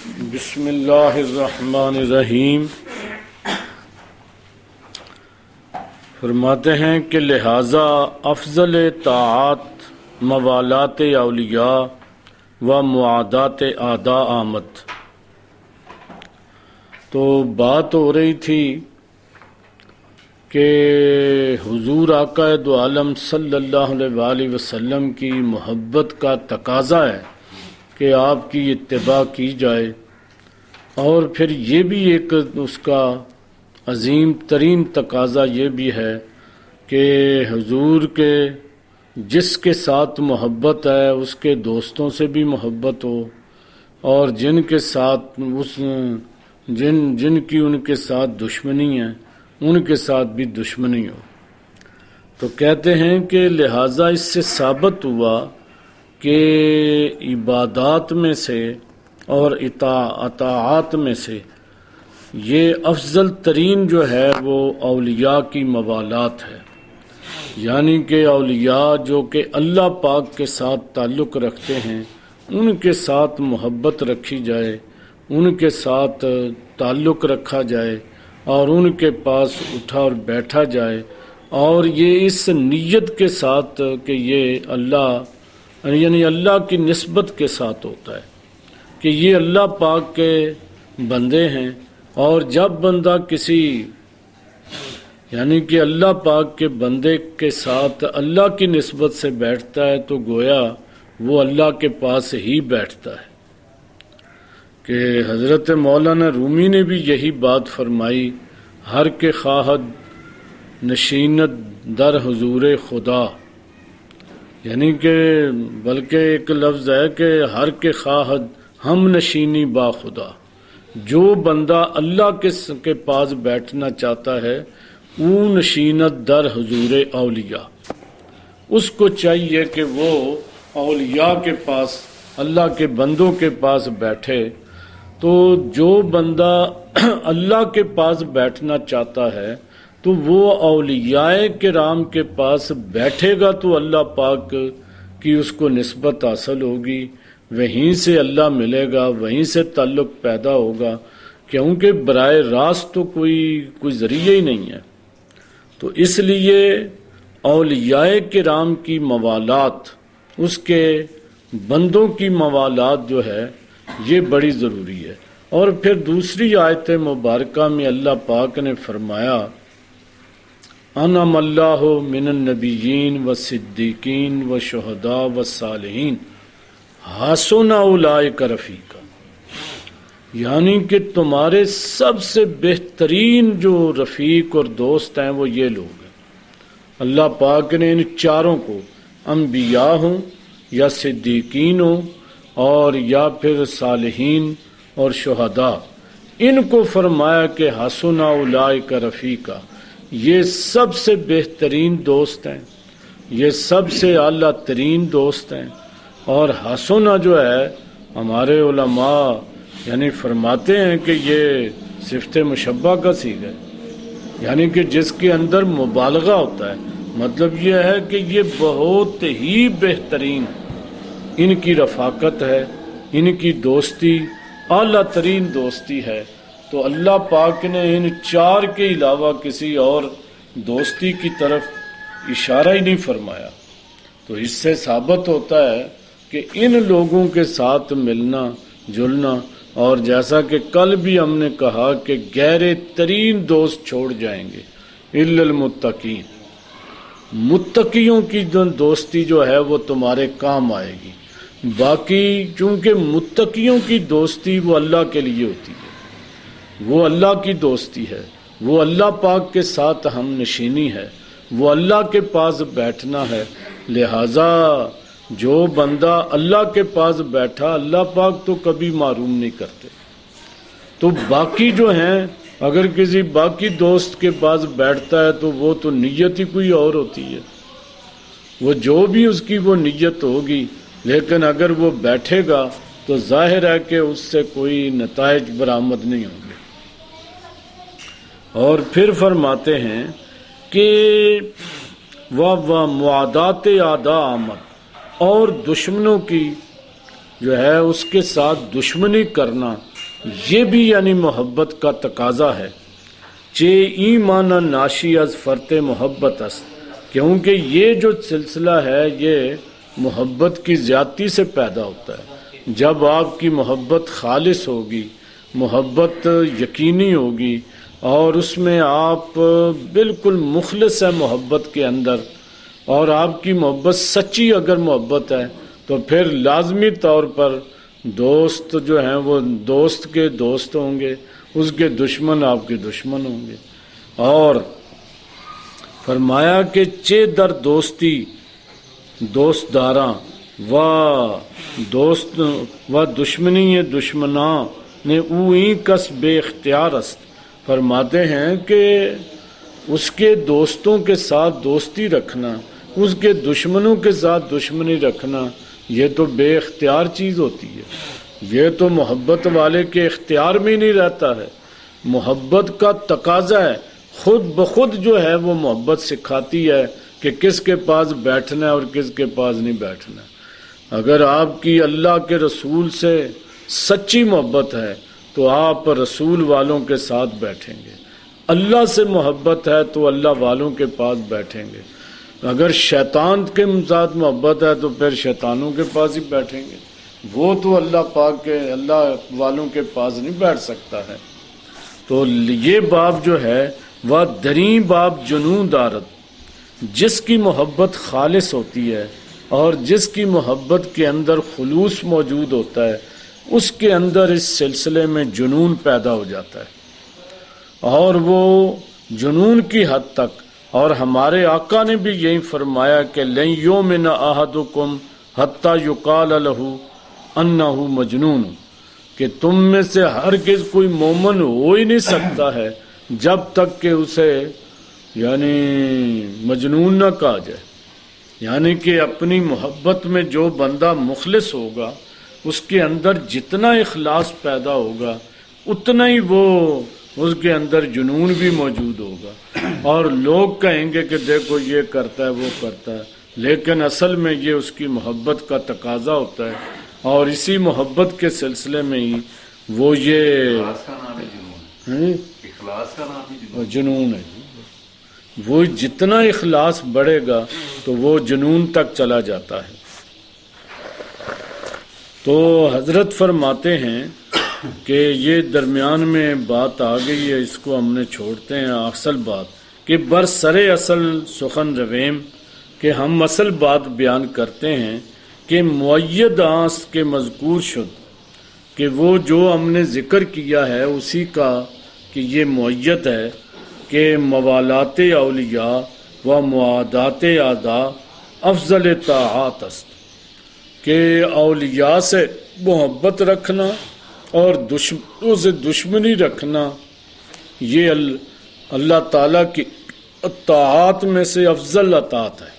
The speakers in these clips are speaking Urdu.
بسم اللہ الرحمن الرحیم۔ فرماتے ہیں کہ لہذا افضل طاعات موالات اولیاء و معادات اعداء آمد۔ تو بات ہو رہی تھی کہ حضور آقا دو عالم صلی اللہ علیہ وآلہ وسلم کی محبت کا تقاضا ہے کہ آپ کی اتباع کی جائے، اور پھر یہ بھی ایک اس کا عظیم ترین تقاضا یہ بھی ہے کہ حضور کے جس کے ساتھ محبت ہے اس کے دوستوں سے بھی محبت ہو، اور جن کے ساتھ جن کی ان کے ساتھ دشمنی ہے ان کے ساتھ بھی دشمنی ہو۔ تو کہتے ہیں کہ لہٰذا اس سے ثابت ہوا کہ عبادات میں سے اور اطاعات میں سے یہ افضل ترین جو ہے وہ اولیاء کی موالات ہے، یعنی کہ اولیاء جو کہ اللہ پاک کے ساتھ تعلق رکھتے ہیں ان کے ساتھ محبت رکھی جائے، ان کے ساتھ تعلق رکھا جائے اور ان کے پاس اٹھا اور بیٹھا جائے، اور یہ اس نیت کے ساتھ کہ یہ اللہ یعنی اللہ کی نسبت کے ساتھ ہوتا ہے کہ یہ اللہ پاک کے بندے ہیں، اور جب بندہ کسی یعنی کہ اللہ پاک کے بندے کے ساتھ اللہ کی نسبت سے بیٹھتا ہے تو گویا وہ اللہ کے پاس ہی بیٹھتا ہے۔ کہ حضرت مولانا رومی نے بھی یہی بات فرمائی، ہر کے خواہد نشینت در حضور خدا، یعنی کہ بلکہ ایک لفظ ہے کہ ہر کے خواہد ہم نشینی با خدا، جو بندہ اللہ کے پاس بیٹھنا چاہتا ہے وہ نشینت در حضور اولیاء، اس کو چاہیے کہ وہ اولیاء کے پاس اللہ کے بندوں کے پاس بیٹھے۔ تو جو بندہ اللہ کے پاس بیٹھنا چاہتا ہے تو وہ اولیاء کرام کے پاس بیٹھے گا تو اللہ پاک کی اس کو نسبت حاصل ہوگی، وہیں سے اللہ ملے گا، وہیں سے تعلق پیدا ہوگا، کیونکہ براہ راست تو کوئی ذریعہ ہی نہیں ہے۔ تو اس لیے اولیاء کرام کی موالات، اس کے بندوں کی موالات جو ہے یہ بڑی ضروری ہے۔ اور پھر دوسری آیت مبارکہ میں اللہ پاک نے فرمایا انعم اللہ من النبیین والصدیقین والشہداء والصالحین حسن اولئک رفیقا، یعنی کہ تمہارے سب سے بہترین جو رفیق اور دوست ہیں وہ یہ لوگ ہیں۔ اللہ پاک نے ان چاروں کو، انبیاء ہوں یا صدیقین ہوں اور یا پھر صالحین اور شہداء، ان کو فرمایا کہ حسن اولئک رفیقا، یہ سب سے بہترین دوست ہیں، یہ سب سے اعلیٰ ترین دوست ہیں۔ اور حسنہ جو ہے ہمارے علماء یعنی فرماتے ہیں کہ یہ صفت مشبہ کا صیغہ ہے، یعنی کہ جس کے اندر مبالغہ ہوتا ہے، مطلب یہ ہے کہ یہ بہت ہی بہترین ان کی رفاقت ہے، ان کی دوستی اعلیٰ ترین دوستی ہے۔ تو اللہ پاک نے ان چار کے علاوہ کسی اور دوستی کی طرف اشارہ ہی نہیں فرمایا۔ تو اس سے ثابت ہوتا ہے کہ ان لوگوں کے ساتھ ملنا جلنا، اور جیسا کہ کل بھی ہم نے کہا کہ گہرے ترین دوست چھوڑ جائیں گے الا المتقین، متقیوں کی دوستی جو ہے وہ تمہارے کام آئے گی۔ باقی چونکہ متقیوں کی دوستی وہ اللہ کے لیے ہوتی ہے، وہ اللہ کی دوستی ہے، وہ اللہ پاک کے ساتھ ہم نشینی ہے، وہ اللہ کے پاس بیٹھنا ہے۔ لہذا جو بندہ اللہ کے پاس بیٹھا اللہ پاک تو کبھی معروم نہیں کرتے۔ تو باقی جو ہیں اگر کسی باقی دوست کے پاس بیٹھتا ہے تو وہ تو نیت ہی کوئی اور ہوتی ہے، وہ جو بھی اس کی وہ نیت ہوگی، لیکن اگر وہ بیٹھے گا تو ظاہر ہے کہ اس سے کوئی نتائج برآمد نہیں ہوں گے۔ اور پھر فرماتے ہیں کہ وہ معادات اعداء آمد، اور دشمنوں کی جو ہے اس کے ساتھ دشمنی کرنا یہ بھی یعنی محبت کا تقاضا ہے. چے ایمان ناشی از فرت محبت است، کیونکہ یہ جو سلسلہ ہے یہ محبت کی زیادتی سے پیدا ہوتا ہے. جب آپ کی محبت خالص ہوگی، محبت یقینی ہوگی اور اس میں آپ بالکل مخلص ہے محبت کے اندر، اور آپ کی محبت سچی اگر محبت ہے تو پھر لازمی طور پر دوست جو ہیں وہ دوست کے دوست ہوں گے، اس کے دشمن آپ کے دشمن ہوں گے. اور فرمایا کہ چے در دوستی دوست داراں و دوست و دشمنی دشمناں نے اوئی کس بے اختیار است. فرماتے ہیں کہ اس کے دوستوں کے ساتھ دوستی رکھنا، اس کے دشمنوں کے ساتھ دشمنی رکھنا، یہ تو بے اختیار چیز ہوتی ہے. یہ تو محبت والے کے اختیار میں ہی نہیں رہتا ہے. محبت کا تقاضا ہے، خود بخود جو ہے وہ محبت سکھاتی ہے کہ کس کے پاس بیٹھنا ہے اور کس کے پاس نہیں بیٹھنا. اگر آپ کی اللہ کے رسول سے سچی محبت ہے تو آپ رسول والوں کے ساتھ بیٹھیں گے. اللہ سے محبت ہے تو اللہ والوں کے پاس بیٹھیں گے. اگر شیطان کے ساتھ محبت ہے تو پھر شیطانوں کے پاس ہی بیٹھیں گے. وہ تو اللہ پاک کے اللہ والوں کے پاس نہیں بیٹھ سکتا ہے. تو یہ باب جو ہے وہ دریں باب جنون دارت، جس کی محبت خالص ہوتی ہے اور جس کی محبت کے اندر خلوص موجود ہوتا ہے، اس کے اندر اس سلسلے میں جنون پیدا ہو جاتا ہے. اور وہ جنون کی حد تک، اور ہمارے آقا نے بھی یہی فرمایا کہ لن یؤمن احدکم حتی یقال لہ انہ مجنون، کہ تم میں سے ہرگز کوئی مومن ہو ہی نہیں سکتا ہے جب تک کہ اسے یعنی مجنون نہ کہا جائے. یعنی کہ اپنی محبت میں جو بندہ مخلص ہوگا اس کے اندر جتنا اخلاص پیدا ہوگا اتنا ہی وہ اس کے اندر جنون بھی موجود ہوگا. اور لوگ کہیں گے کہ دیکھو یہ کرتا ہے وہ کرتا ہے، لیکن اصل میں یہ اس کی محبت کا تقاضا ہوتا ہے. اور اسی محبت کے سلسلے میں ہی وہ یہ اخلاص کا نام جنون ہے. وہ جتنا اخلاص بڑھے گا تو وہ جنون تک چلا جاتا ہے. تو حضرت فرماتے ہیں کہ یہ درمیان میں بات آ گئی ہے، اس کو ہم نے چھوڑتے ہیں. اصل بات کہ برسر اصل سخن رویم، کہ ہم اصل بات بیان کرتے ہیں کہ معید آنس کے مذکور شد، کہ وہ جو ہم نے ذکر کیا ہے اسی کا کہ یہ معید ہے کہ موالات اولیاء و معادات اعداء افضل طاعات است، کہ اولیاء سے محبت رکھنا اور دشمنوں سے دشمنی رکھنا یہ اللہ تعالیٰ کی اطاعات میں سے افضل اطاعت ہے.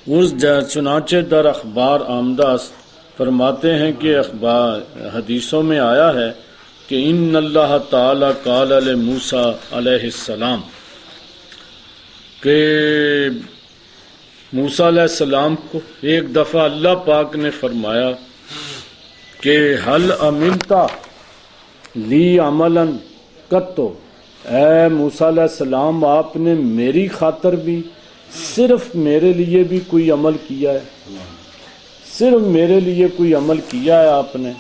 اس چنانچہ در اخبار آمدہ است، فرماتے ہیں کہ اخبار حدیثوں میں آیا ہے کہ ان اللہ تعالی قال لموسیٰ علیہ السلام، کہ موسیٰ علیہ السلام کو ایک دفعہ اللہ پاک نے فرمایا کہ حل امنتا لی عملا قطو، اے موسیٰ علیہ السلام آپ نے میری خاطر بھی صرف میرے لیے بھی کوئی عمل کیا ہے؟ صرف میرے لیے کوئی عمل کیا ہے آپ نے؟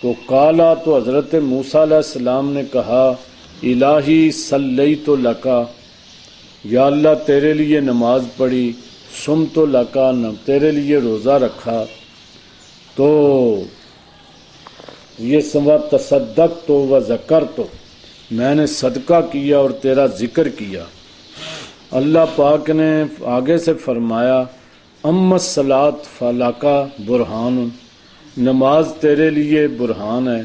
تو قالا، تو حضرت موسیٰ علیہ السلام نے کہا الہی صلیت لکا، یا اللہ تیرے لیے نماز پڑھی، سمت لکا، تیرے لیے روزہ رکھا. تو یہ سوا تصدق تو و ذکر، تو میں نے صدقہ کیا اور تیرا ذکر کیا. اللہ پاک نے آگے سے فرمایا اما الصلاۃ فلاکا برہان، نماز تیرے لیے برہان ہے،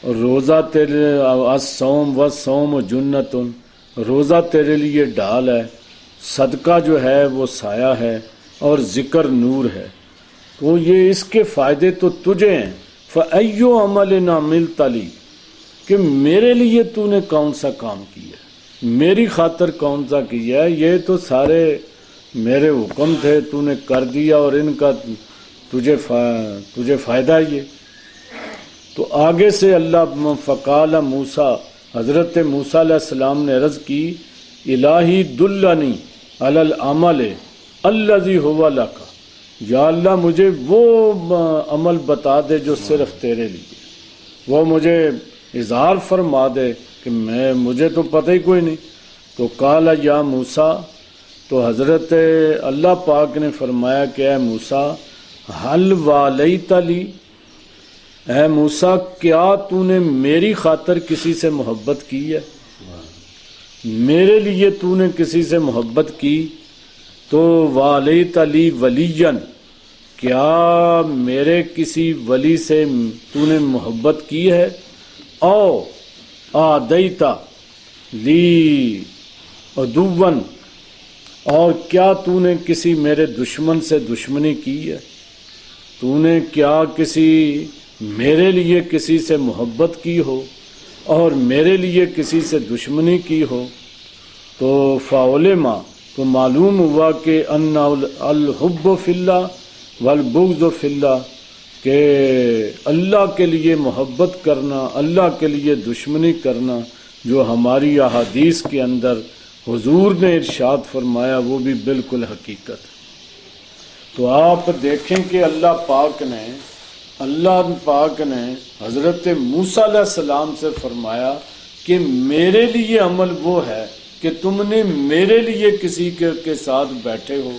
اور روزہ تیرے الصوم والصوم جنت، روزہ تیرے لیے ڈال ہے، صدقہ جو ہے وہ سایہ ہے، اور ذکر نور ہے. تو یہ اس کے فائدے تو تجھے ہیں. فَأَيُّ عَمَلٍ عَمِلْتَ لِي، کہ میرے لیے تو نے کون سا کام کیا، میری خاطر کون سا کیا ہے؟ یہ تو سارے میرے حکم تھے، تو نے کر دیا، اور ان کا تجھے فائدہ یہ. تو آگے سے اللہ فقال موسیٰ، حضرت موسیٰ علیہ السلام نے عرض کی الہی دلنی علی العمل الذی هو لک، یا اللہ مجھے وہ عمل بتا دے جو صرف تیرے لیے، وہ مجھے اظہار فرما دے کہ مجھے تو پتہ ہی کوئی نہیں۔ تو قال یا موسیٰ، تو حضرت اللہ پاک نے فرمایا کہ اے موسیٰ حل والیت لی، اے موسیٰ کیا تو نے میری خاطر کسی سے محبت کی ہے، میرے لیے تو نے کسی سے محبت کی؟ تو والیت لی ولین، کیا میرے کسی ولی سے تو نے محبت کی ہے؟ او آدیتا لی عدون، اور کیا تو نے کسی میرے دشمن سے دشمنی کی ہے؟ تو نے کیا کسی میرے لیے کسی سے محبت کی ہو اور میرے لیے کسی سے دشمنی کی ہو؟ تو فعلما، تو معلوم ہوا کہ ان الحب فی اللہ والبغض فی اللہ، کہ اللہ کے لیے محبت کرنا، اللہ کے لیے دشمنی کرنا، جو ہماری احادیث کے اندر حضور نے ارشاد فرمایا وہ بھی بالکل حقیقت ہے۔ تو آپ دیکھیں کہ اللہ پاک نے حضرت موسیٰ علیہ السلام سے فرمایا کہ میرے لیے عمل وہ ہے کہ تم نے میرے لیے کسی کے ساتھ بیٹھے ہو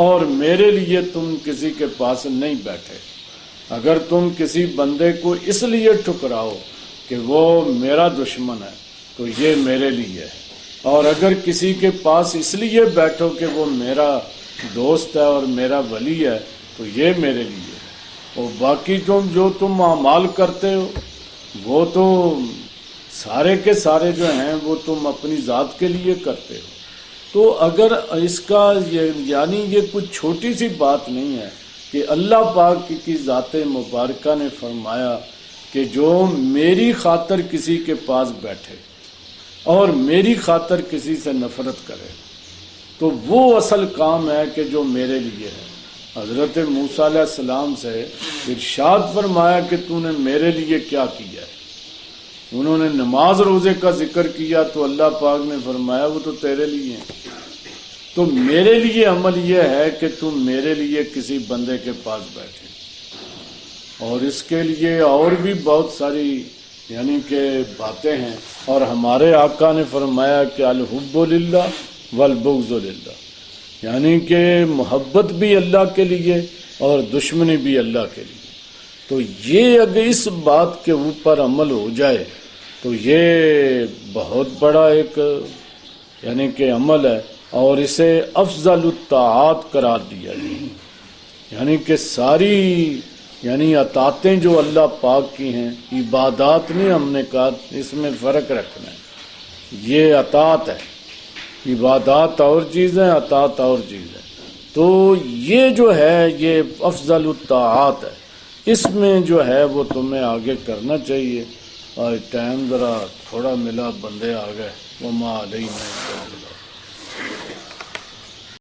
اور میرے لیے تم کسی کے پاس نہیں بیٹھے۔ اگر تم کسی بندے کو اس لیے ٹھکراؤ کہ وہ میرا دشمن ہے تو یہ میرے لیے ہے، اور اگر کسی کے پاس اس لیے بیٹھو کہ وہ میرا دوست ہے اور میرا ولی ہے تو یہ میرے لیے ہے۔ اور باقی جو تم اعمال کرتے ہو وہ تو سارے کے سارے جو ہیں وہ تم اپنی ذات کے لیے کرتے ہو۔ تو اگر اس کا یعنی یہ کچھ چھوٹی سی بات نہیں ہے کہ اللہ پاک کی ذات مبارکہ نے فرمایا کہ جو میری خاطر کسی کے پاس بیٹھے اور میری خاطر کسی سے نفرت کرے تو وہ اصل کام ہے کہ جو میرے لیے ہے۔ حضرت موسیٰ علیہ السلام سے ارشاد فرمایا کہ تو نے میرے لیے کیا کیا ہے؟ انہوں نے نماز روزے کا ذکر کیا تو اللہ پاک نے فرمایا وہ تو تیرے لیے ہیں۔ تو میرے لیے عمل یہ ہے کہ تم میرے لیے کسی بندے کے پاس بیٹھے، اور اس کے لیے اور بھی بہت ساری یعنی کہ باتیں ہیں، اور ہمارے آقا نے فرمایا کہ الحب للہ والبغض للہ، یعنی کہ محبت بھی اللہ کے لیے اور دشمنی بھی اللہ کے لیے۔ تو یہ اگر اس بات کے اوپر عمل ہو جائے تو یہ بہت بڑا ایک یعنی کہ عمل ہے، اور اسے افضل الطاعات قرار دیا گیا، یعنی کہ ساری یعنی اطاعتیں جو اللہ پاک کی ہیں، عبادات نہیں، ہم نے کہا اس میں فرق رکھنا ہے، یہ اطاعت ہے، عبادات اور چیز ہے، اطاعت اور چیز ہے۔ تو یہ جو ہے یہ افضل الطاعات ہے، اس میں جو ہے وہ تمہیں آگے کرنا چاہیے۔ اور ٹائم ذرا تھوڑا ملا، بندے آ گئے، وما علینا